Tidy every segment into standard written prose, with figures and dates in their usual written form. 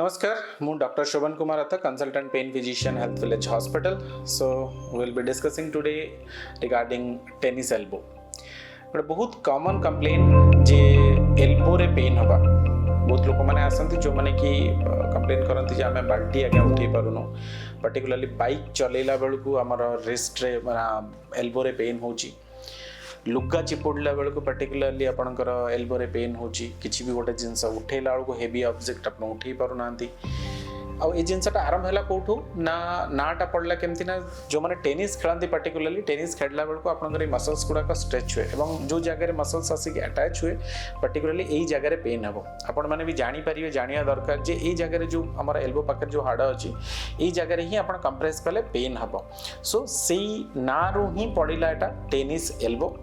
नमस्कार, मु doctor Shobhan Kumar Atha, consultant pain physician, health village hospital. So we will be discussing today regarding tennis elbow. But बहुत common complain जे elbow रे pain हवा. बहुत लोक मैंने आसती जो मैंने कि कंप्लेन करती जे आम बाल्टी आगे उठे पारुनु. पर्टिकुलरली बाइक चलेला बेलू आमर रिस्ट रे एल्बो रे पेन होची. लुगा चिपुड़ला बेलू पर्टिकुलरली आपंकर एल्बो रे पेन होची. किसी भी गोटे जिनस उठेला बेलू हेवी ऑब्जेक्ट आप उठे पारु नांती. आउ ए जिनसटा आरंभ है कौटू ना नाटा पड़ला केमती ना जो मैंने टेनिस खेलती पर्टिकुलरली टेनिस खेलला बेलू आपंकर मसल्स गुड़ाक स्ट्रेच हुए और जो जगह मसल्स आसिक अटैच हुए पर्टिकुलरली यही जगह पेन हम. आपण मैंने भी जानीपर जाना दरकार जे यही जगह जो आम एल्बो पाखे जो हाड़ अच्छी यही जगह ही आप कंप्रेस कले पेन हम. सो से ना रू ही पड़ा एटा टेनिस एल्बो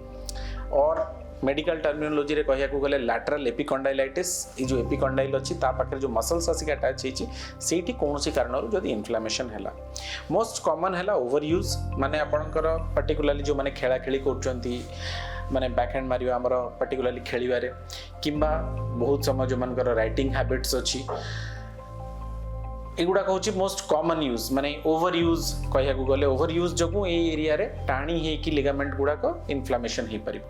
और मेडिकल टर्मिनोलॉजी रे कहया को गले लैटरल एपिकंडाइलाइटिस. ये जो एपिकंडाइल अच्छी ता पाखे जो मसल्स आसिक अटैच होती से कौन सी कारण जदि इन्फ्लामेशन है. मोस्ट कॉमन है ओवर यूज माने आपणकर पर्टिकुलरली जो माने खेला खेली करछंती माने बैक हैंड मारियो आमर पर्टिकुलरली खेलिबारे किंबा बहुत समय जो मानकर राइटिंग हैबिट्स अच्छी एगुड़ा हूँ मोस्ट कॉमन यूज माने ओवर यूज कहया गले ओवर यूज जो ये एरिया रे टाणी होगी लिगामेंट गुड़ाक इन्फ्लामेशन हो पार.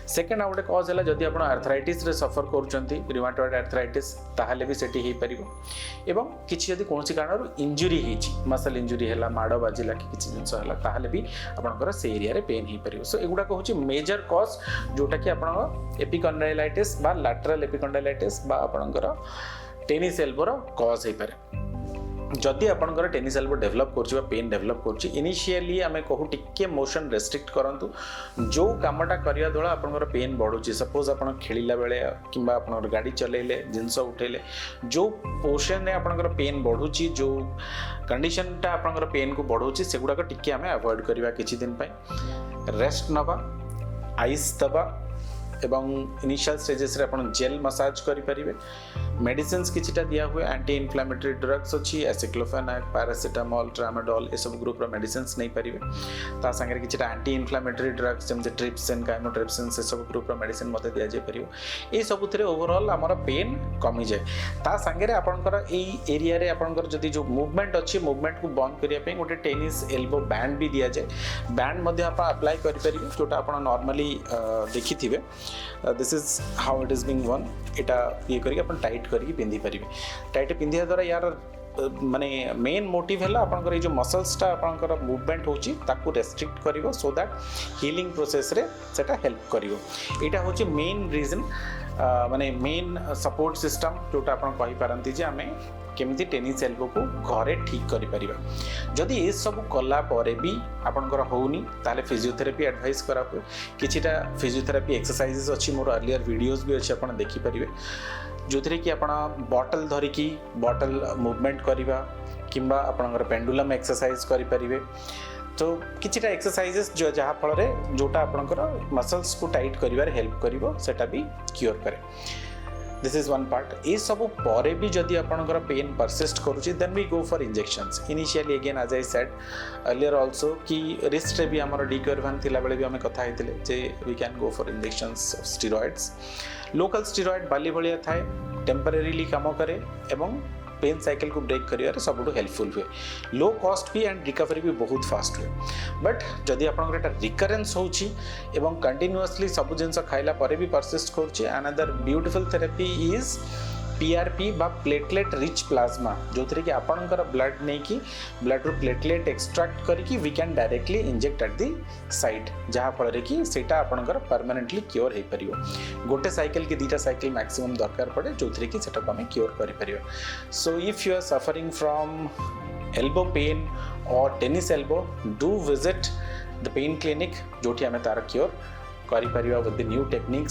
सेकेंड आउ गोटे कज है जदि आप आर्थराइटिस रे सफर करुँच रिमाटॉइड आर्थराइटिस ताहले भी सेठी हो पार. एवं किसी जदि कौन कारण इंजुरी होती मसल इंजुरी है माड़ बाजिला कि किसी जिनस है ताहले भी आपंकर से एरिया रे पेन हो पार. सो एगुड़ा हूँ मेजर कज जोटा कि आप एपिकंडाइलाइटिस बा लैटरल एपिकंडाइलाइटिस बा आपंकर टेनिस एल्बोर कज हो पारे. जदि आपंकर टेनिस एल्बो डेभलप कर पेन डेभलप कर इनिशियली आम कहूँ टिके मोशन रेस्ट्रिक्ट करूँ जो कामटा करने द्वारा आपंकर पेन बढ़ुची. सपोज आप खेलला बेले कि गाड़ी चलेले जिनस उठेले जो पोर्शन में आपंकर पेन बढ़ुची जो कंडीशनटा आपंकर पेन को बढ़ुची से गुड़ाक टिके आम अवॉइड करवा किछि दिन पई. रेस्ट नवा आइस दबा एवं इनिशियल स्टेजेस रे आपण जेल मसाज करि परिबे. मेडिसिन्स किछिटा दिया हुए एंटी इन्फ्लेमेटरी ड्रग्स अच्छी एसिक्लोफेनाक पैरासिटामोल ट्रामाडोल ए सब ग्रुप रो मेडिसिन्स नहीं परिबे. ता संगे किछिटा एंटी इन्फ्लेमेटरी ड्रग्स जेमते ट्रिप्सिन काइमोट्रिप्सिन से सब ग्रुप रो मेडिसिन मते दिया जे परिबो. ए सबुथरे ओवरऑल हमर पेन कमी जाए. ता संगे आपनकर ए एरिया रे आपनकर जदी जो मूवमेंट अच्छी मूवमेंट को बंद करिया पे गोटे टेनिस एल्बो बैंड भी दिया जाए. बैंड मध्ये आप अप्लाई करि परिबे जोटा आपण नॉर्मली देखिथिबे. This is how it is being one. एटा ये करिके अपन टाइट करके पिंधि पारे. टाइट पिंधिया द्वारा यार माने मेन मोटिव है आपंकर ये जो मसल्सटा आपंकर मूवमेंट होची ताकू रेस्ट्रिक्ट करिवो सो दैट हीलिंग प्रोसेस रे सेटा हेल्प करिवो. एटा होची मेन रीजन माने मेन सपोर्ट सिस्टम जोटा आपण कहि पारंती जे आमे केमिति टेनिस एल्बो को घरे ठीक करि परिबा. जदि ये सब कला परे भी आपनकर होउनी ताले फिजियोथेरेपी एडवाइस करा हुए. किछिटा फिजियोथेरेपी एक्सरसाइजेस अच्छी मोर अर्लियर वीडियोस भी अच्छी आपण देखि परिबे जो थे कि आपण बॉटल धरिकी बॉटल मूवमेंट करवा किंबा आपणकर पेंडुलम एक्सरसाइज करि परिबे. तो किछिटा एक्सरसाइजेस जो जहाँ फल जोटा आपणकर मसल्स को टाइट करिवार हेल्प करिवो सेटा भी क्योर करे. This is one part. ये सब परे भी जदि आपणकर पेन परसिस्ट करूची then we go for injections. Initially again as I said earlier also कि रिस्ट रे भी हमर डिकर्वान थिला बेले भी हमें कथा हेतिले जे we can go for injections of steroids. Local steroid बाली भलिया थाए टेम्परेरीली काम करे एवं पेन साइकिल को ब्रेक करिवार सबुठु हेल्पफुल हुए. लो कॉस्ट भी एंड रिकवरी भी बहुत फास्ट हुए. बट जदि आपनकर एटा रिकरेंस होची एवं कंटिन्यूअसली सब जिनस खाइला परे भी परसिस्ट करूची another beautiful therapy is PRP बा प्लेटलेट रिच प्लाज्मा जो थे कि आपणकर ब्लड नहीं कि ब्लड रू प्लेटलेट एक्सट्रैक्ट करके we can directly inject at the site जहाँ फल कि सेटा आपणकर परमानेंटली क्योर हो पार. गोटे साइकिल की दुटा साइकिल मैक्सिमम दरकार पड़े जो थे कि सेटा आम क्योर कर. So if you are suffering from elbow pain और tennis elbow do visit the pain clinic जोठी आम तार क्योर कर विथ द न्यू टेक्निक्स.